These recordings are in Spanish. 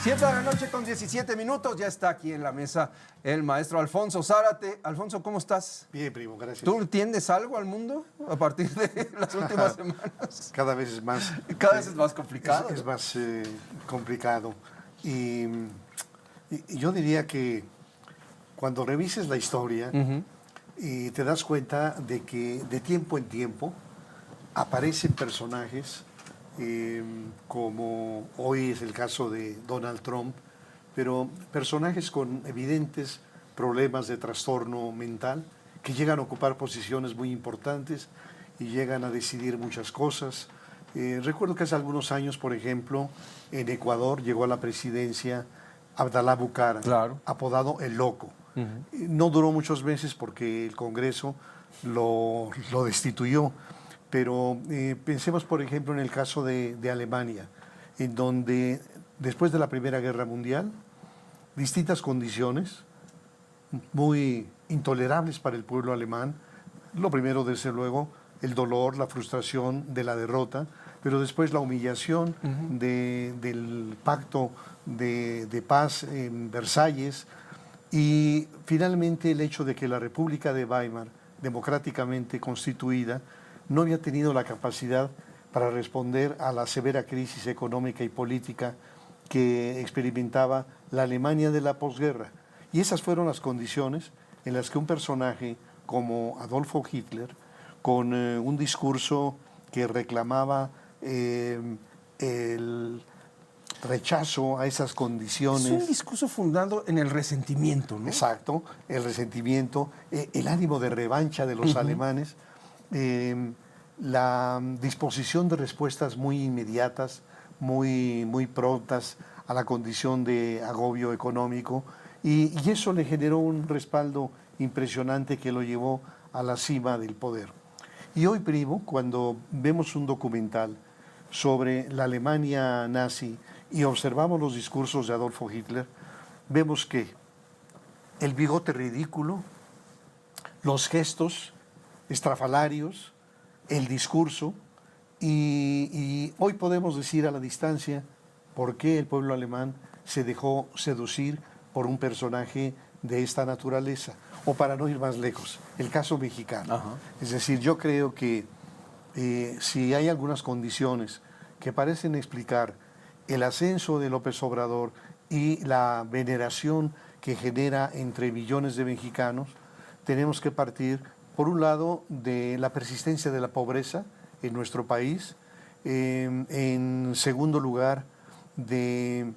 7 de la noche con 17 minutos, ya está aquí en la mesa el maestro Alfonso Zárate. Alfonso, ¿cómo estás? Bien, primo, gracias. ¿Tú entiendes algo al mundo a partir de las últimas semanas? Cada vez es más... Cada vez es más complicado. Es más complicado. Y yo diría que cuando revises la historia y te das cuenta de que de tiempo en tiempo aparecen personajes como hoy es el caso de Donald Trump, pero personajes con evidentes problemas de trastorno mental que llegan a ocupar posiciones muy importantes y llegan a decidir muchas cosas. Recuerdo que hace algunos años, por ejemplo, en Ecuador llegó a la presidencia Abdalá Bucara, claro, apodado El Loco. No duró muchos meses porque el Congreso lo destituyó. Pero pensemos, por ejemplo, en el caso de Alemania, en donde después de la Primera Guerra Mundial, distintas condiciones muy intolerables para el pueblo alemán. Lo primero, desde luego, el dolor, la frustración de la derrota, pero después la humillación del pacto de paz en Versalles y finalmente el hecho de que la República de Weimar, democráticamente constituida, no había tenido la capacidad para responder a la severa crisis económica y política que experimentaba la Alemania de la posguerra. Y esas fueron las condiciones en las que un personaje como Adolfo Hitler, con un discurso que reclamaba el rechazo a esas condiciones. Es un discurso fundado en el resentimiento, ¿no? Exacto, el resentimiento, el ánimo de revancha de los alemanes, la disposición de respuestas muy inmediatas, muy prontas a la condición de agobio económico, y eso le generó un respaldo impresionante que lo llevó a la cima del poder. Y hoy, primo, cuando vemos un documental sobre la Alemania nazi y observamos los discursos de Adolfo Hitler, vemos que el bigote ridículo, los gestos estrafalarios, el discurso, y hoy podemos decir a la distancia por qué el pueblo alemán se dejó seducir por un personaje de esta naturaleza. O para no ir más lejos, el caso mexicano. Es decir, yo creo que si hay algunas condiciones que parecen explicar el ascenso de López Obrador y la veneración que genera entre millones de mexicanos, tenemos que partir, por un lado, de la persistencia de la pobreza en nuestro país, en segundo lugar, de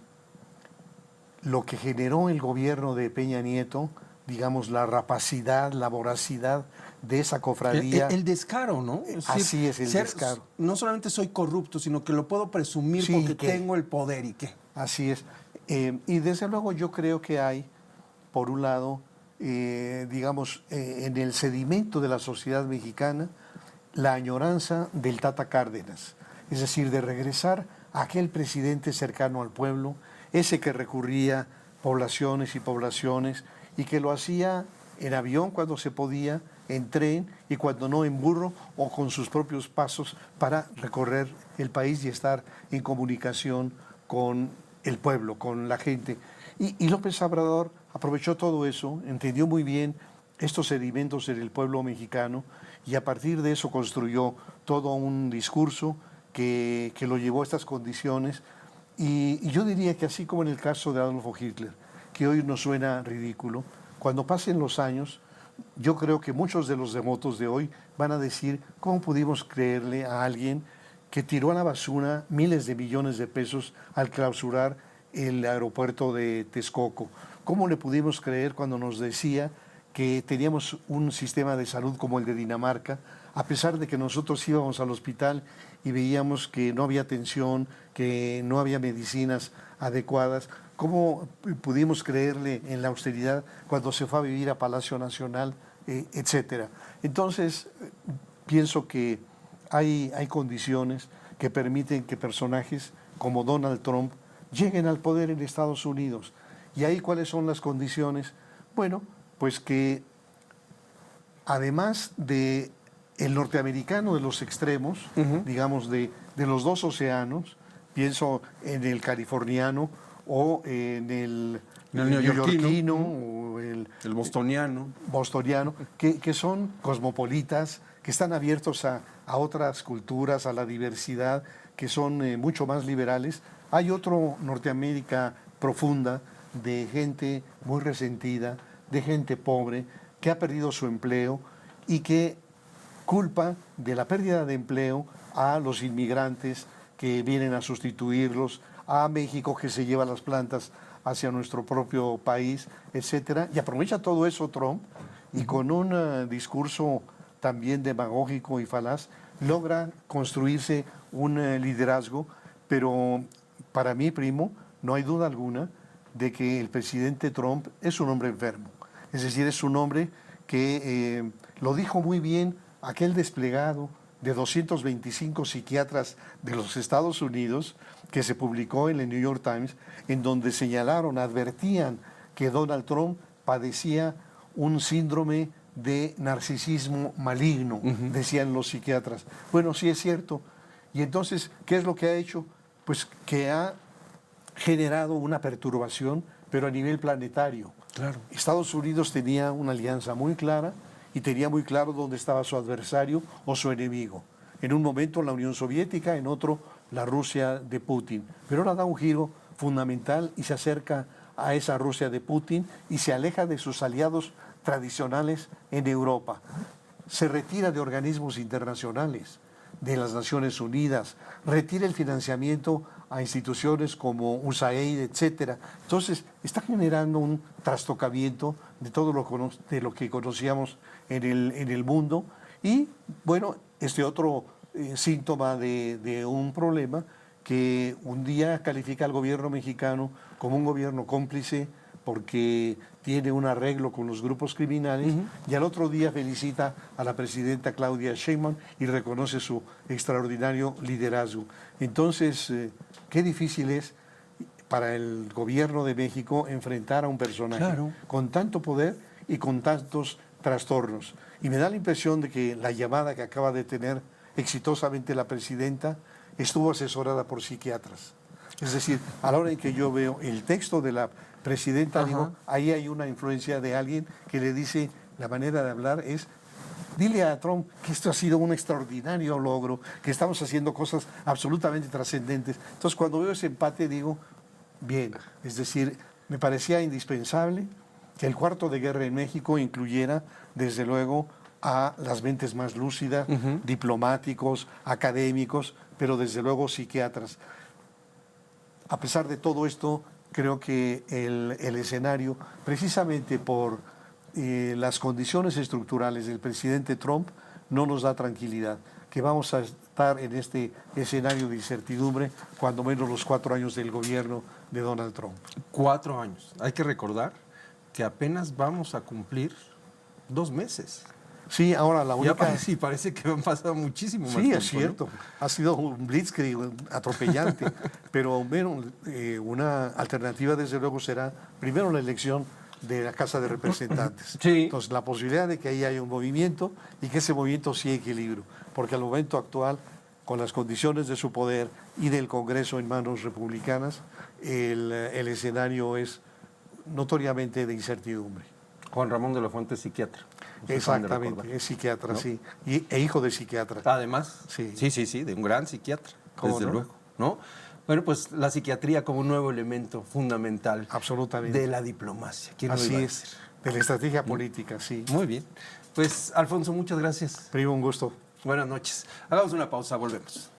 lo que generó el gobierno de Peña Nieto, digamos, la rapacidad, la voracidad de esa cofradía. El descaro, ¿no? Así es, el descaro. No solamente soy corrupto, sino que lo puedo presumir porque tengo el poder y qué. Así es. Y desde luego yo creo que hay, por un lado, digamos, en el sedimento de la sociedad mexicana, la añoranza del Tata Cárdenas, es decir, de regresar a aquel presidente cercano al pueblo, ese que recurría poblaciones y poblaciones y que lo hacía en avión cuando se podía, en tren y cuando no en burro o con sus propios pasos para recorrer el país y estar en comunicación con el pueblo, con la gente. Y López Obrador aprovechó todo eso, entendió muy bien estos sedimentos en el pueblo mexicano y a partir de eso construyó todo un discurso que lo llevó a estas condiciones. Y yo diría que así como en el caso de Adolfo Hitler, que hoy nos suena ridículo, cuando pasen los años, yo creo que muchos de los devotos de hoy van a decir, ¿cómo pudimos creerle a alguien que tiró a la basura miles de millones de pesos al clausurar el aeropuerto de Texcoco? ¿Cómo le pudimos creer cuando nos decía que teníamos un sistema de salud como el de Dinamarca, a pesar de que nosotros íbamos al hospital y veíamos que no había atención, que no había medicinas adecuadas? ¿Cómo pudimos creerle en la austeridad cuando se fue a vivir a Palacio Nacional, etcétera? Entonces, pienso que hay condiciones que permiten que personajes como Donald Trump lleguen al poder en Estados Unidos. ¿Y ahí cuáles son las condiciones? Bueno, pues que además de el norteamericano de los extremos, digamos de los dos océanos, pienso en el californiano o en el neoyorquino, neoyorquino o el El bostoniano. bostoniano, que son cosmopolitas, que están abiertos a otras culturas, a la diversidad, que son mucho más liberales. Hay otro Norteamérica profunda de gente muy resentida, de gente pobre, que ha perdido su empleo y que culpa de la pérdida de empleo a los inmigrantes que vienen a sustituirlos, a México que se lleva las plantas hacia nuestro propio país, etcétera. Y aprovecha todo eso Trump y con un discurso también demagógico y falaz logra construirse un liderazgo, pero para mí, primo, no hay duda alguna de que el presidente Trump es un hombre enfermo. Es decir, es un hombre que lo dijo muy bien aquel desplegado de 225 psiquiatras de los Estados Unidos que se publicó en el New York Times, en donde señalaron, advertían que Donald Trump padecía un síndrome de narcisismo maligno, decían los psiquiatras. Bueno, sí es cierto. Y entonces, ¿qué es lo que ha hecho? Pues que ha generado una perturbación, pero a nivel planetario. Claro. Estados Unidos tenía una alianza muy clara y tenía muy claro dónde estaba su adversario o su enemigo. En un momento la Unión Soviética, en otro la Rusia de Putin. Pero ahora da un giro fundamental y se acerca a esa Rusia de Putin y se aleja de sus aliados tradicionales en Europa. Se retira de organismos internacionales, de las Naciones Unidas, retira el financiamiento a instituciones como USAID, etcétera. Entonces, está generando un trastocamiento de todo lo que conocíamos en el mundo. Y, bueno, este otro síntoma de un problema que un día califica al gobierno mexicano como un gobierno cómplice porque tiene un arreglo con los grupos criminales, y al otro día felicita a la presidenta Claudia Sheinbaum y reconoce su extraordinario liderazgo. Entonces, qué difícil es para el gobierno de México enfrentar a un personaje con tanto poder y con tantos trastornos. Y me da la impresión de que la llamada que acaba de tener exitosamente la presidenta estuvo asesorada por psiquiatras. Es decir, a la hora en que yo veo el texto de la presidenta, digo, ahí hay una influencia de alguien que le dice, la manera de hablar es, dile a Trump que esto ha sido un extraordinario logro, que estamos haciendo cosas absolutamente trascendentes. Entonces, cuando veo ese empate, digo, bien, es decir, me parecía indispensable que el cuarto de guerra en México incluyera, desde luego, a las mentes más lúcidas, diplomáticos, académicos, pero desde luego psiquiatras. A pesar de todo esto, creo que el escenario, precisamente por las condiciones estructurales del presidente Trump, no nos da tranquilidad, que vamos a estar en este escenario de incertidumbre cuando menos los 4 años del gobierno de Donald Trump. 4 años. Hay que recordar que apenas vamos a cumplir 2 meses. Sí, ahora la única... Sí, parece que han pasado muchísimo más sí, tiempo. Sí, es cierto. ¿No? Ha sido un blitzkrieg atropellante. Pero bueno, una alternativa, desde luego, será primero la elección de la Casa de Representantes. Sí. Entonces, la posibilidad de que ahí haya un movimiento y que ese movimiento sí equilibrio. Porque al momento actual, con las condiciones de su poder y del Congreso en manos republicanas, el escenario es notoriamente de incertidumbre. Juan Ramón de la Fuente es psiquiatra. Exactamente, es psiquiatra, ¿no? Sí. E hijo de psiquiatra. Además, sí, de un gran psiquiatra, desde luego, ¿no? Bueno, pues la psiquiatría como un nuevo elemento fundamental de la diplomacia. Así es, de la estrategia política, sí. Muy bien. Pues, Alfonso, muchas gracias. Primo, un gusto. Buenas noches. Hagamos una pausa, volvemos.